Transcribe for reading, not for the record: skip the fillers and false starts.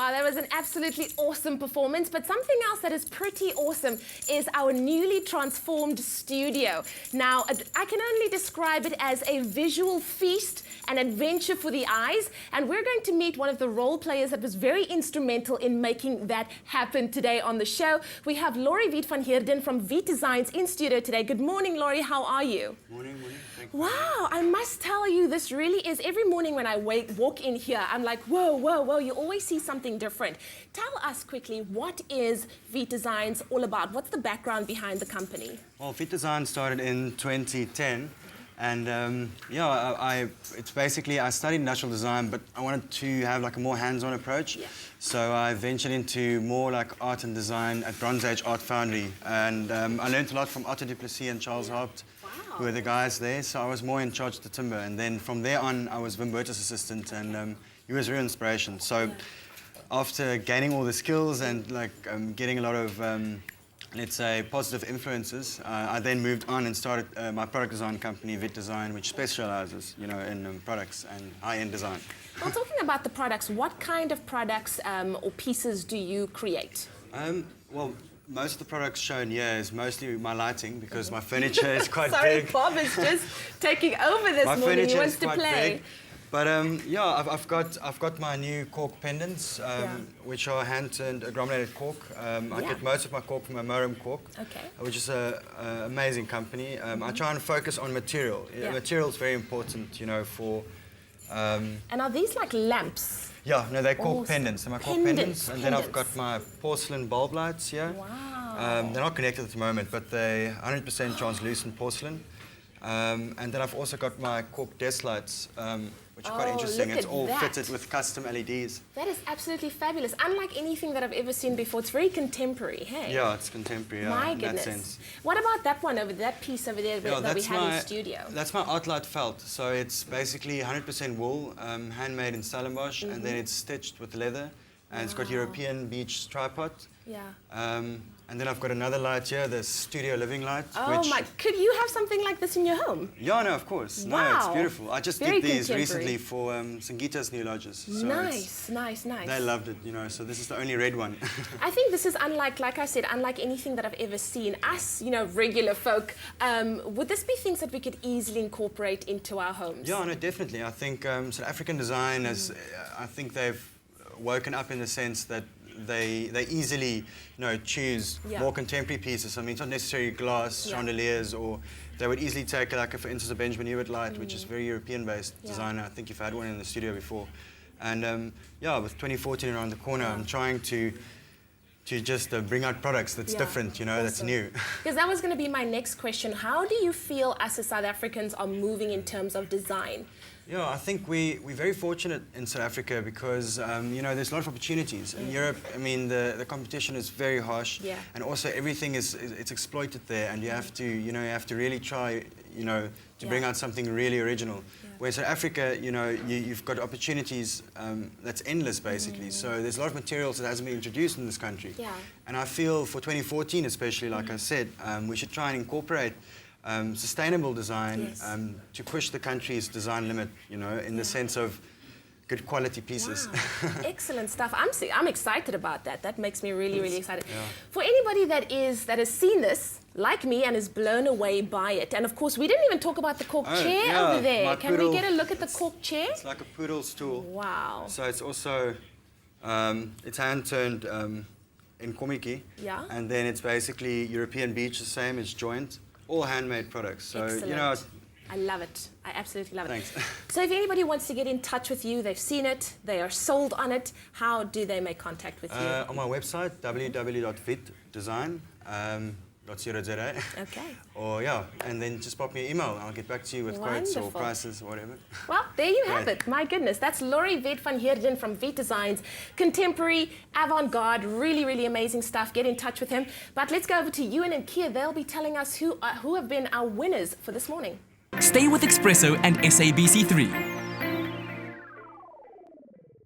Wow, that was an absolutely awesome performance. But something else that is pretty awesome is our newly transformed studio. Now, I can only describe it as a visual feast, an adventure for the eyes. And we're going to meet one of the role players that was very instrumental in making that happen today on the show. We have Wiidd van Heerden from Wiidd Designs in studio today. Good morning, Laurie. How are you? Morning. Thank you. Wow, I must tell you, this really is, every morning when I walk in here, I'm like, whoa, you always see something different. Tell us quickly, what is Wiidd Designs all about? What's the background behind the company? Well, Wiidd Designs started in 2010. And it's basically, I studied industrial design, but I wanted to have like a more hands-on approach. Yeah. So I ventured into more like art and design at Bronze Age Art Foundry. And I learned a lot from Otto du Plessis and Charles Haupt, who were the guys there. So I was more in charge of the timber. And then from there on, I was Wim Burt's assistant, and he was real inspiration. So after gaining all the skills and like getting a lot of let's say, positive influences. I then moved on and started my product design company, Wiidd Design, which specializes, in products and high-end design. Well, talking about the products, what kind of products or pieces do you create? Well, most of the products shown here is mostly my lighting, because my furniture is quite Sorry, big. Bob is just taking over this morning. He wants to play. Big. But I've got my new cork pendants, which are hand-turned agglomerated cork. I get most of my cork from Amorum Cork, which is an amazing company. I try and focus on material. Material is very important, for. And are these like lamps? Yeah, no, they're cork pendants. They're my cork pendants, and then I've got my porcelain bulb lights here. Wow. They're not connected at the moment, but they're 100% translucent porcelain. And then I've also got my cork desk lights, which are quite interesting. It's all fitted with custom LEDs. That is absolutely fabulous. Unlike anything that I've ever seen before. It's very contemporary, hey? Yeah, it's contemporary, My in goodness. that sense. What about that one over there, that piece over there that we have in studio? That's my Artlight felt. So it's basically 100% wool, handmade in Stellenbosch, and then it's stitched with leather. And it's got European beech tripod. Yeah. And then I've got another light here, the studio living light. Oh my, could you have something like this in your home? Yeah, no, of course. Wow. No, it's beautiful. I just Very did these recently for Singita's new lodges. So nice. They loved it, so this is the only red one. I think this is unlike, like I said, unlike anything that I've ever seen. Us, regular folk, would this be things that we could easily incorporate into our homes? Yeah, no, definitely. I think South African design has, I think they've woken up in the sense that they easily, choose more contemporary pieces. I mean, it's not necessarily glass chandeliers, or they would easily take, like, for instance, a Benjamin Hewitt light, which is very European-based designer. I think you've had one in the studio before. And with 2014 around the corner, I'm trying to just bring out products that's different, that's new. Because that was going to be my next question. How do you feel us as South Africans are moving in terms of design? Yeah, I think we're very fortunate in South Africa because, there's a lot of opportunities. In Europe, I mean, the competition is very harsh. Yeah. And also everything it's exploited there, and you have to really try, to bring out something really original. Yeah. Whereas South Africa, you've got opportunities that's endless, basically. So there's a lot of materials that hasn't been introduced in this country. Yeah. And I feel for 2014 especially, like I said, we should try and incorporate sustainable design to push the country's design limit, in the sense of good quality pieces. Wow. Excellent stuff. I'm excited about that. That makes me really excited. Yeah. For anybody that has seen this, like me, and is blown away by it, and of course we didn't even talk about the cork chair over there. Can we get a look at the cork chair? It's like a poodle stool. Wow. So it's also, it's hand-turned in komiki. Yeah. And then it's basically European beech, the same, it's joint. All handmade products. So, excellent. I love it. I absolutely love it. Thanks. So if anybody wants to get in touch with you, they've seen it, they are sold on it, how do they make contact with you? On my website, www.wiidddesign.co.za. Okay. Or and then just pop me an email. I'll get back to you with quotes or prices or whatever. Well, there you have it. My goodness, that's Wiidd van Heerden from Wiidd Designs. Contemporary, avant-garde, really amazing stuff. Get in touch with him. But let's go over to Ewan and Kia. They'll be telling us who have been our winners for this morning. Stay with Expresso and SABC3.